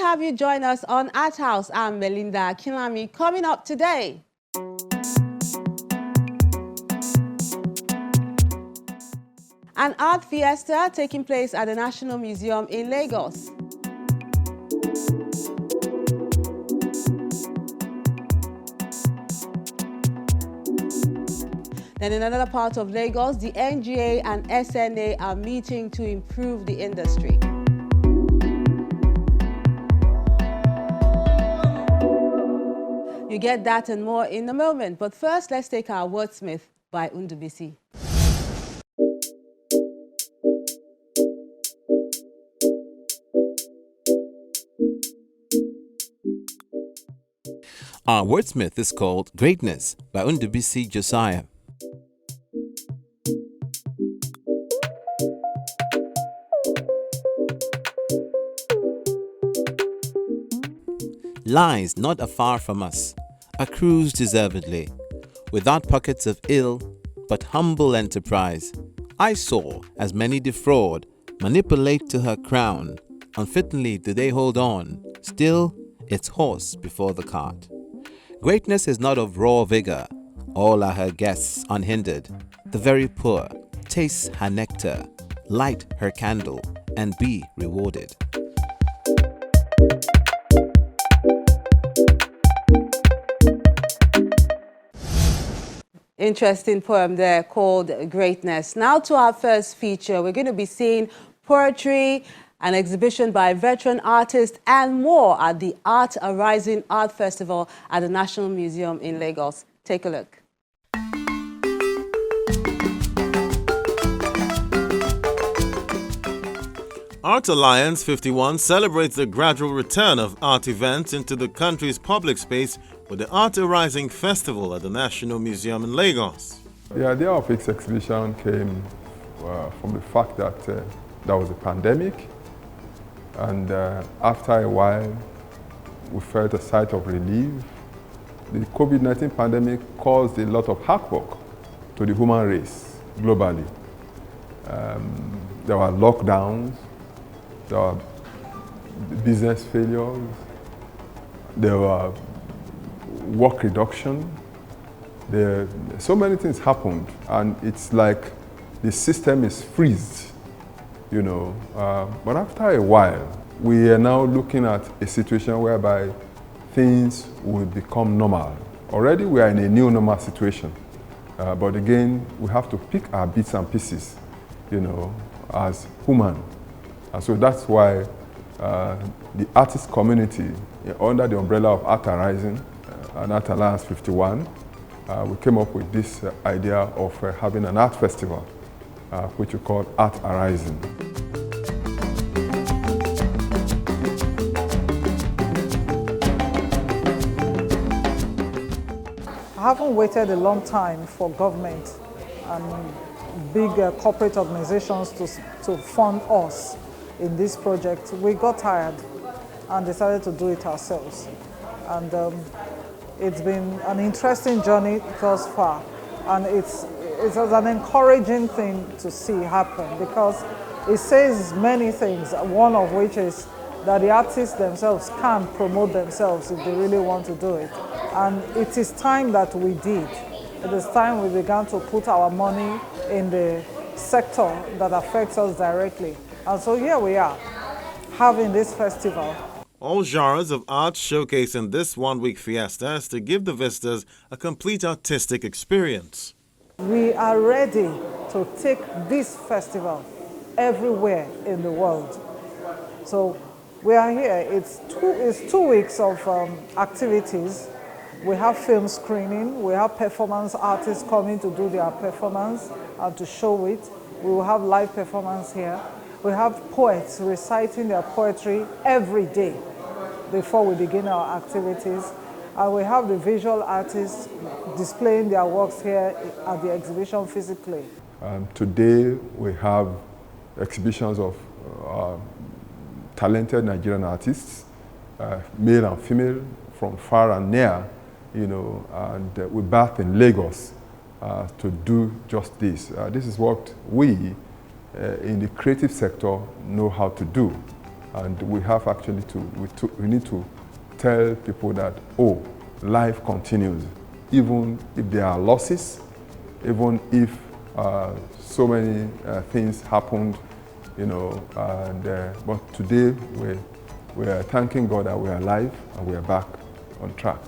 have you join us on ArtHouse. I'm Melinda Kilami. Coming up today, an art fiesta taking place at the National Museum in Lagos. Then in another part of Lagos, the NGA and SNA are meeting to improve the industry. You get that and more in a moment, but first let's take our wordsmith by Undubisi. Our wordsmith is called Greatness by Undubisi Josiah. Lies not afar from us, accrues deservedly, without pockets of ill, but humble enterprise. I saw as many defraud, manipulate to her crown. Unfittingly do they hold on, still it's horse before the cart. Greatness is not of raw vigor, all are her guests unhindered. The very poor, taste her nectar, light her candle, and be rewarded. Interesting poem there called Greatness. Now to our first feature, we're going to be seeing poetry, an exhibition by veteran artists, and more at the Art Arising Art Festival at the National Museum in Lagos. Take a look. Art Alliance 51 celebrates the gradual return of art events into the country's public space with the Art Arising Festival at the National Museum in Lagos. The idea of its exhibition came from the fact that there was a pandemic, and after a while we felt a sigh of relief. The COVID-19 pandemic caused a lot of hard work to the human race globally. There were lockdowns, there were business failures, there were work reduction. So many things happened, and it's like the system is freezed, you know. But after a while, we are now looking at a situation whereby things will become normal. Already we are in a new normal situation, but again, we have to pick our bits and pieces, you know, as human. And so that's why the artist community, under the umbrella of Art Arising and Art Alliance 51, we came up with this idea of having an art festival, which we call Art Arising. I haven't waited a long time for government and big corporate organizations to fund us in this project. We got tired and decided to do it ourselves. And it's been an interesting journey thus far. And it's an encouraging thing to see happen, because it says many things, one of which is that the artists themselves can promote themselves if they really want to do it. And it is time that we did. It is time we began to put our money in the sector that affects us directly. And so here we are, having this festival. All genres of art showcased in this one-week fiesta is to give the visitors a complete artistic experience. We are ready to take this festival everywhere in the world. So we are here. It's 2 weeks of activities. We have film screening. We have performance artists coming to do their performance and to show it. We will have live performance here. We have poets reciting their poetry every day before we begin our activities. And we have the visual artists displaying their works here at the exhibition physically. Today we have exhibitions of talented Nigerian artists, male and female, from far and near, you know, and we're back in Lagos to do just this. This is what we in the creative sector know how to do. And we have actually we need to tell people that, oh, life continues, even if there are losses, even if so many things happened, you know, but today we are thanking God that we are alive and we are back on track.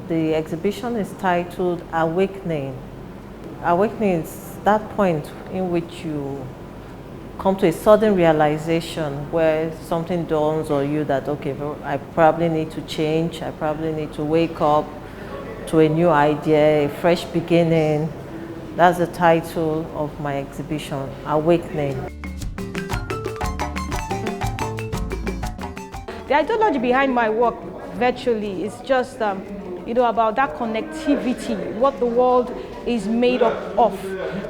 The exhibition is titled Awakening. Awakening is that point in which you come to a sudden realization where something dawns on you that, okay, I probably need to change, I probably need to wake up to a new idea, a fresh beginning. That's the title of my exhibition, Awakening. The ideology behind my work virtually is just you know, about that connectivity, what the world is made up of,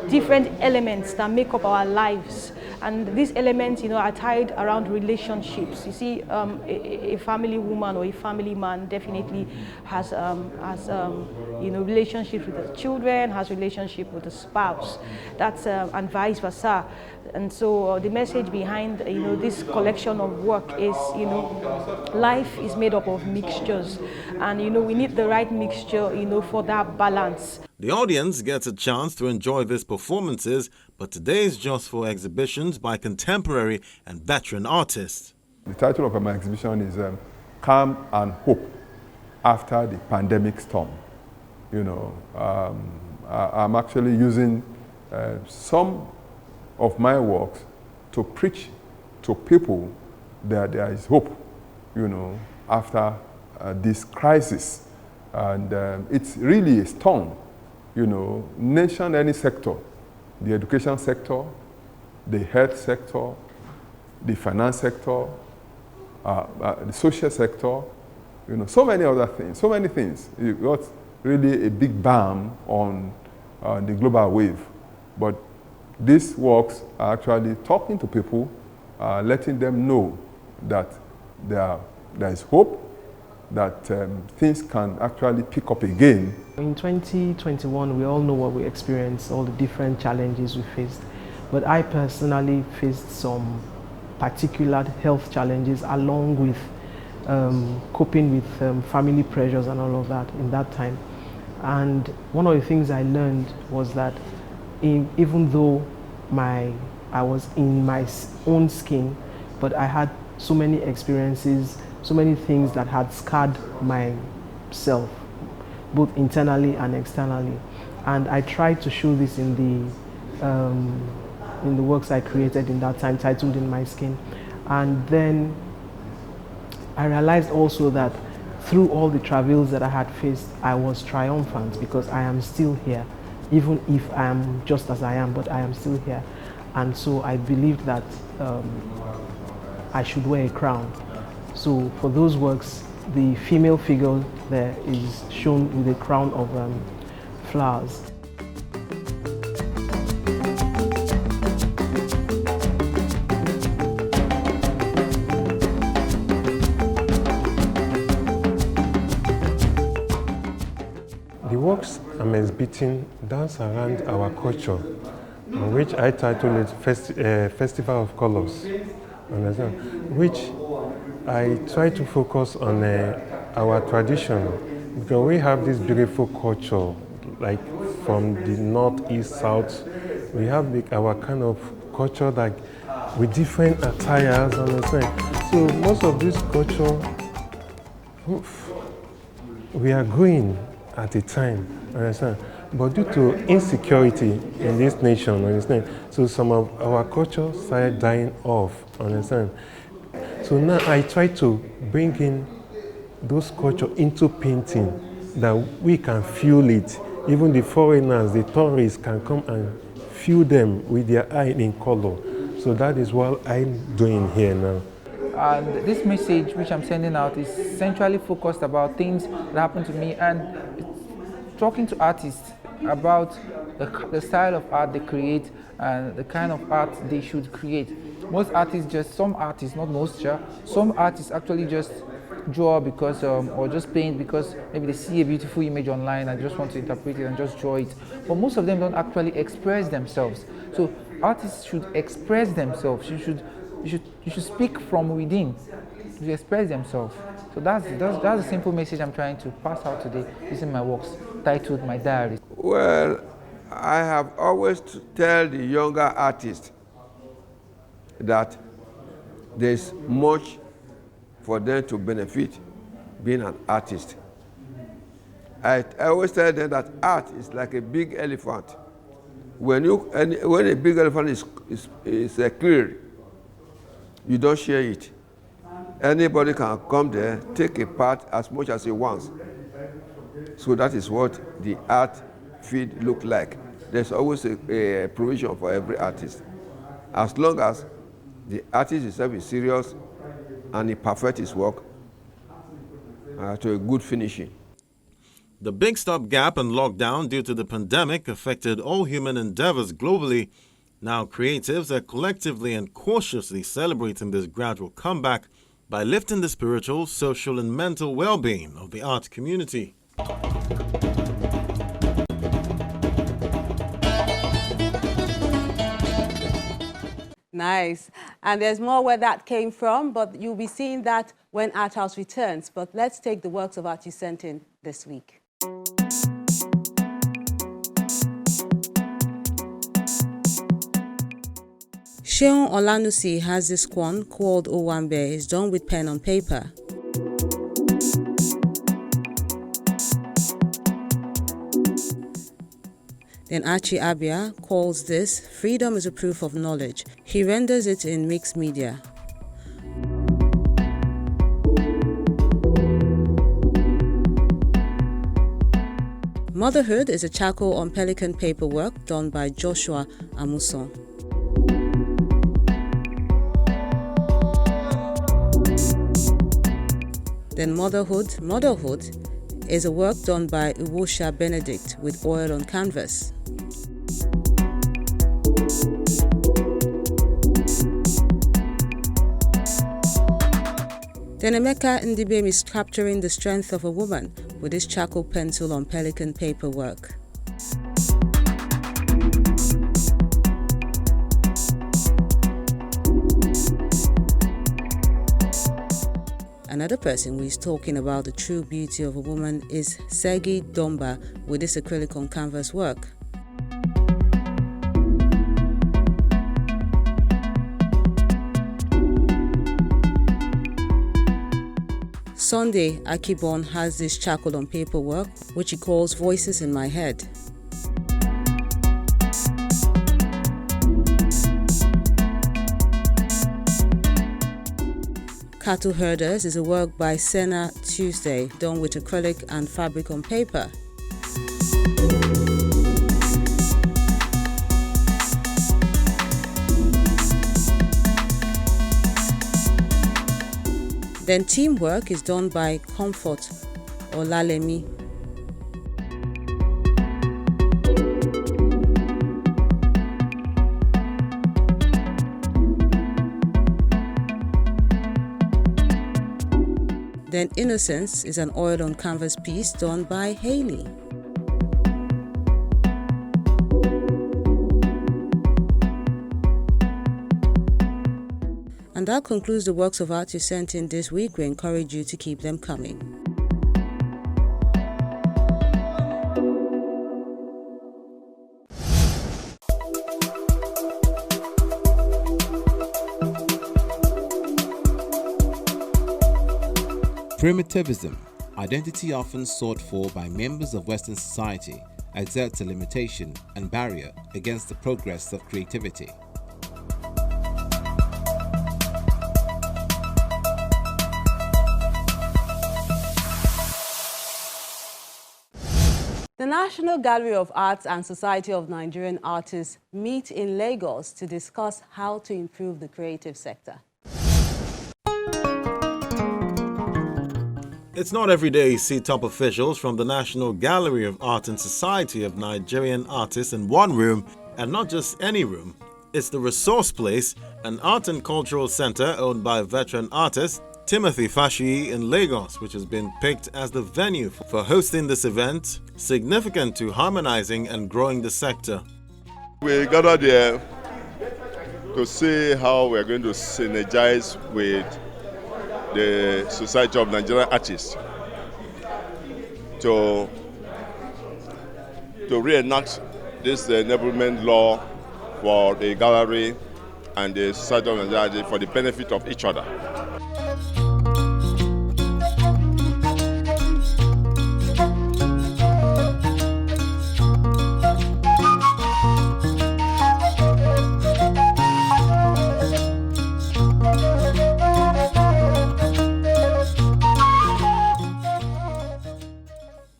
different elements that make up our lives. And these elements, you know, are tied around relationships. You see, a family woman or a family man definitely has you know, relationships with the children, has relationship with the spouse. That's and vice versa. And so the message behind, you know, this collection of work is, you know, life is made up of mixtures, and you know, we need the right mixture, you know, for that balance. The audience gets a chance to enjoy these performances, but today's just for exhibitions by contemporary and veteran artists. The title of my exhibition is Calm and Hope After the Pandemic Storm. You know, I'm actually using some of my works to preach to people that there is hope, you know, after this crisis. And it's really a storm, you know, nation, any sector, the education sector, the health sector, the finance sector, the social sector, you know, so many other things, so many things. It got really a big bang on the global wave. But these works are actually talking to people, letting them know that there is hope, that things can actually pick up again. In 2021, we all know what we experienced, all the different challenges we faced. But I personally faced some particular health challenges along with coping with family pressures and all of that in that time. And one of the things I learned was that even though I was in my own skin, but I had so many experiences, so many things that had scarred myself, both internally and externally. And I tried to show this in the works I created in that time, titled In My Skin. And then I realized also that through all the travails that I had faced, I was triumphant because I am still here, even if I am just as I am, but I am still here. And so I believed that I should wear a crown. So for those works, the female figure there is shown with a crown of flowers. The works I'm exhibiting dance around our culture, on which I titled it Festival of Colors, which I try to focus on our tradition, because we have this beautiful culture, like from the north, east, south. We have our kind of culture, like with different attires, understand? So most of this culture, we are growing at a time, understand? But due to insecurity in this nation, understand? So some of our culture started dying off, understand? So now I try to bring in those culture into painting, that we can feel it. Even the foreigners, the tourists can come and feel them with their eye in color. So that is what I'm doing here now. And this message which I'm sending out is centrally focused about things that happen to me, and talking to artists about the style of art they create and the kind of art they should create. Most artists some artists, not most, some artists actually just draw because, or just paint because maybe they see a beautiful image online and just want to interpret it and just draw it. But most of them don't actually express themselves. So artists should express themselves. You should speak from within to express themselves. So that's a simple message I'm trying to pass out today using my works titled My Diary. Well, I have always to tell the younger artists that there's much for them to benefit being an artist. I always tell them that art is like a big elephant. When a big elephant is clear, you don't share it. Anybody can come there, take a part as much as he wants. So that is what the art field look like. There's always a provision for every artist. As long as the artist himself is serious and he perfects his work to a good finishing. The big stopgap and lockdown due to the pandemic affected all human endeavors globally. Now creatives are collectively and cautiously celebrating this gradual comeback by lifting the spiritual, social, and mental well-being of the art community. Nice. And there's more where that came from, but you'll be seeing that when ArtHouse returns. But let's take the works of art you sent in this week. Sheon Olanusi has this one called Owambe. It's done with pen on paper. Then Archie Abia calls this Freedom is a Proof of Knowledge. He renders it in mixed media. Motherhood is a charcoal on pelican paper work done by Joshua Amuson. Then Motherhood is a work done by Uwosha Benedict with oil on canvas. Then Emeka Ndibem is capturing the strength of a woman with his charcoal pencil on pelican paper work. Another person who is talking about the true beauty of a woman is Segi Domba with his acrylic on canvas work. Sunday Akibon has this charcoal on paper work, which he calls Voices in My Head. Cattle Herders is a work by Senna Tuesday, done with acrylic and fabric on paper. Then teamwork is done by Comfort Olalemi. Then Innocence is an oil on canvas piece done by Haley. And that concludes the works of art you sent in this week. We encourage you to keep them coming. Primitivism, identity often sought for by members of Western society, exerts a limitation and barrier against the progress of creativity. The National Gallery of Arts and Society of Nigerian Artists meet in Lagos to discuss how to improve the creative sector. It's not every day you see top officials from the National Gallery of Art and Society of Nigerian Artists in one room, and not just any room. It's the Resource Place, an art and cultural center owned by veteran artist Timothy Fashiyi in Lagos, which has been picked as the venue for hosting this event, significant to harmonizing and growing the sector. We gathered here to see how we are going to synergize with the Society of Nigerian Artists to reenact this enablement law for the gallery and the Society of Nigerian Artists for the benefit of each other.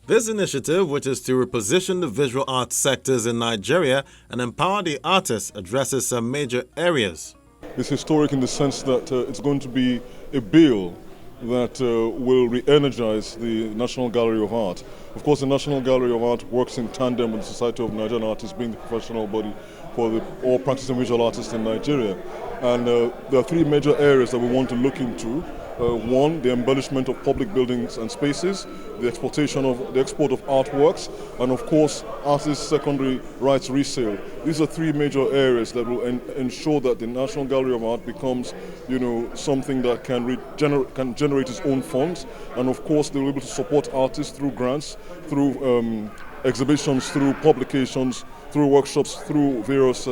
This initiative, which is to reposition the visual arts sectors in Nigeria and empower the artists, addresses some major areas. It's historic in the sense that it's going to be a bill that will re-energize the National Gallery of Art. Of course, the National Gallery of Art works in tandem with the Society of Nigerian Artists, being the professional body for all practicing visual artists in Nigeria. And there are three major areas that we want to look into. One, the embellishment of public buildings and spaces, the export of artworks, and of course, artists' secondary rights resale. These are three major areas that will ensure that the National Gallery of Art becomes, something that can generate its own funds, and of course, they will be able to support artists through grants, through exhibitions, through publications, through workshops, through various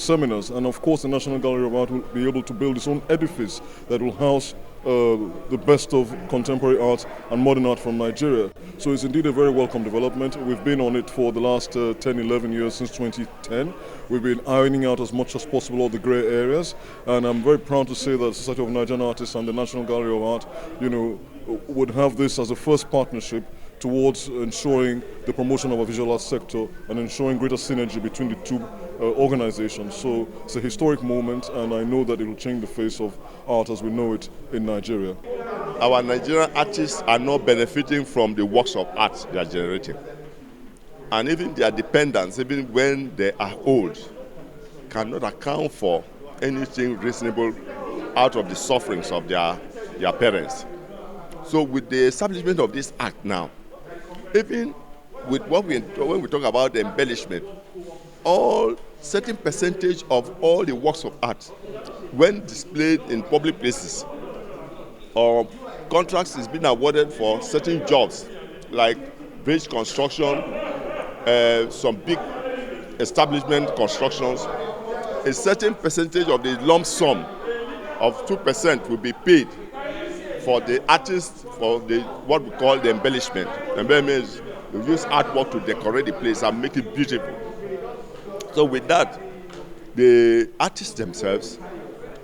seminars. And of course, the National Gallery of Art will be able to build its own edifice that will house the best of contemporary art and modern art from Nigeria. So it's indeed a very welcome development. We've been on it for the last 10, 11 years, since 2010. We've been ironing out as much as possible all the grey areas, and I'm very proud to say that the Society of Nigerian Artists and the National Gallery of Art, would have this as a first partnership towards ensuring the promotion of our visual arts sector and ensuring greater synergy between the two organizations. So it's a historic moment, and I know that it will change the face of art as we know it in Nigeria. Our Nigerian artists are not benefiting from the works of art they are generating. And even their dependents, even when they are old, cannot account for anything reasonable out of the sufferings of their parents. So with the establishment of this act now, even with when we talk about embellishment, all certain percentage of all the works of art, when displayed in public places, or contracts is being awarded for certain jobs like bridge construction, some big establishment constructions, a certain percentage of the lump sum of 2% will be paid for the artists for what we call the embellishment. Embellishment is you use artwork to decorate the place and make it beautiful. So with that, the artists themselves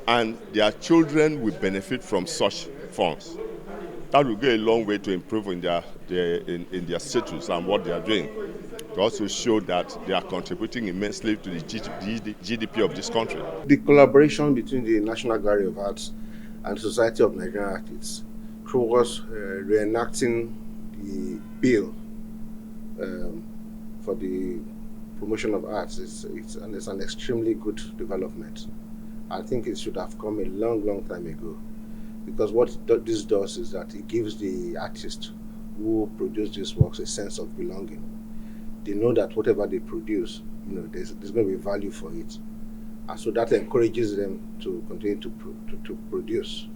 and their children will benefit from such funds. That will go a long way to improve in their status and what they are doing. To also show that they are contributing immensely to the GDP of this country. The collaboration between the National Gallery of Arts and Society of Nigerian Artists towards reenacting the bill for the promotion of arts is an extremely good development. I think it should have come a long, long time ago, because what this does is that it gives the artists who produce these works a sense of belonging. They know that whatever they produce, there's going to be value for it. And so that encourages them to continue to produce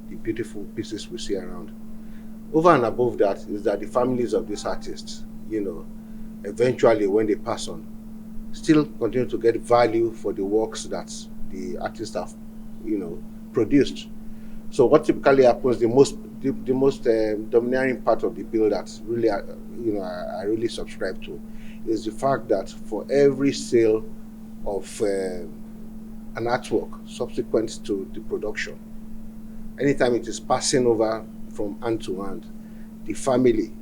the beautiful pieces we see around. Over and above that is that the families of these artists, eventually when they pass on, still continue to get value for the works that the artists have, produced. So what typically happens, the most domineering part of the bill that really, I really subscribe to, is the fact that for every sale of an artwork subsequent to the production, anytime it is passing over from hand to hand, the family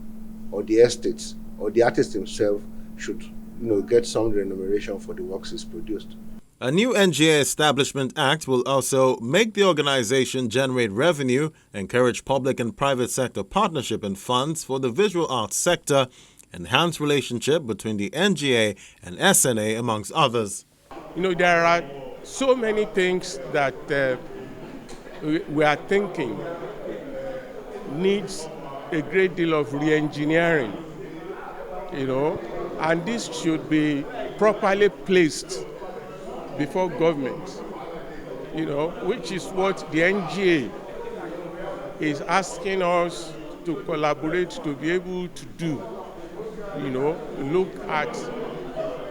or the estates or the artist himself should get some remuneration for the works he's produced. A new NGA Establishment Act will also make the organization generate revenue, encourage public and private sector partnership and funds for the visual arts sector, enhance relationship between the NGA and SNA, amongst others. You know, there are so many things that we are thinking needs a great deal of re-engineering, you know, and this should be properly placed before government, you know, which is what the NGA is asking us to collaborate to be able to do, you know, look at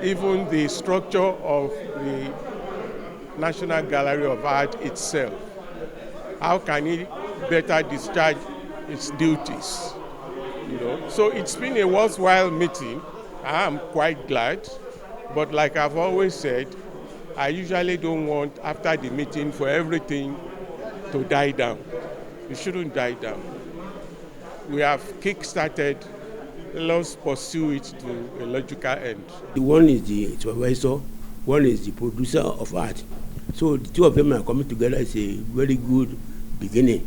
even the structure of the National Gallery of Art itself. How can it better discharge its duties? You know, so it's been a worthwhile meeting. I am quite glad, but like I've always said, I usually don't want after the meeting for everything to die down. It shouldn't die down. We have kick-started, let's pursue it to a logical end. One is the supervisor, one is the producer of art. So the two of them are coming together is a very good beginning.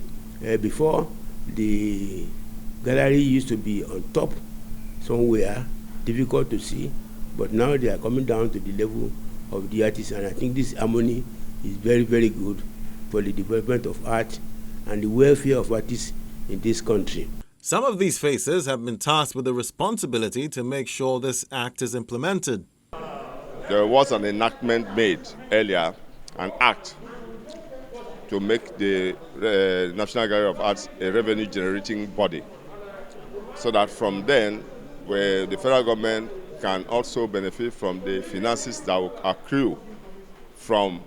Before, the gallery used to be on top somewhere, difficult to see, but now they are coming down to the level of the artists, and I think this harmony is very, very good for the development of art and the welfare of artists in this country. Some of these faces have been tasked with the responsibility to make sure this act is implemented. There was an enactment made earlier, an act to make the National Gallery of Arts a revenue-generating body, so that from then, where the federal government can also benefit from the finances that will accrue from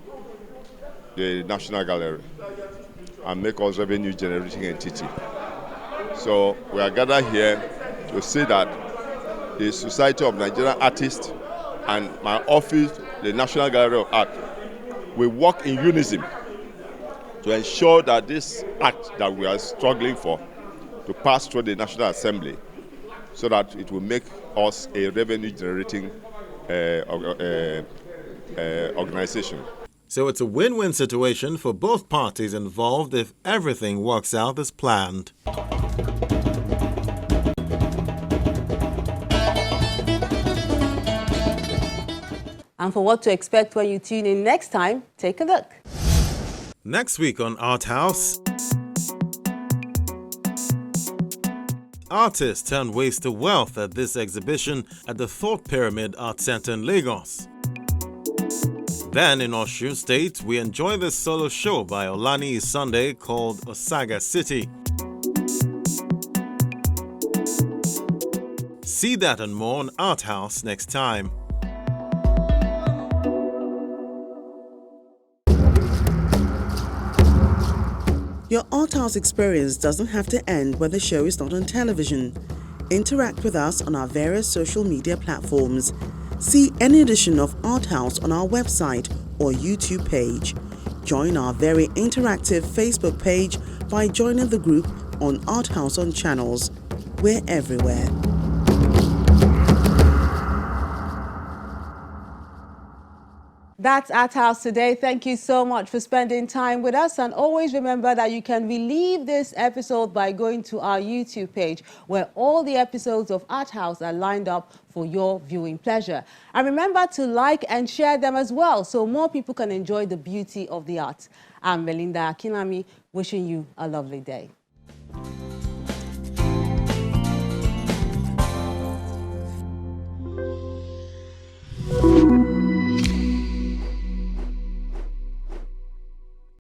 the National Gallery and make us revenue-generating entity. So we are gathered here to say that the Society of Nigerian Artists and my office, the National Gallery of Art, will work in unison to ensure that this act that we are struggling for to pass through the National Assembly, so that it will make us a revenue-generating organization. So it's a win-win situation for both parties involved if everything works out as planned. And for what to expect when you tune in next time, take a look. Next week on ArtHouse, artists turn waste to wealth at this exhibition at the Thought Pyramid Art Center in Lagos. Then in Osun State, we enjoy this solo show by Olani Sunday called Osaga City. See that and more on ArtHouse next time. Your ArtHouse experience doesn't have to end when the show is not on television. Interact with us on our various social media platforms. See any edition of ArtHouse on our website or YouTube page. Join our very interactive Facebook page by joining the group on ArtHouse on Channels. We're everywhere. That's ArtHouse today. Thank you so much for spending time with us. And always remember that you can relive this episode by going to our YouTube page, where all the episodes of ArtHouse are lined up for your viewing pleasure. And remember to like and share them as well, so more people can enjoy the beauty of the art. I'm Melinda Akinami, wishing you a lovely day.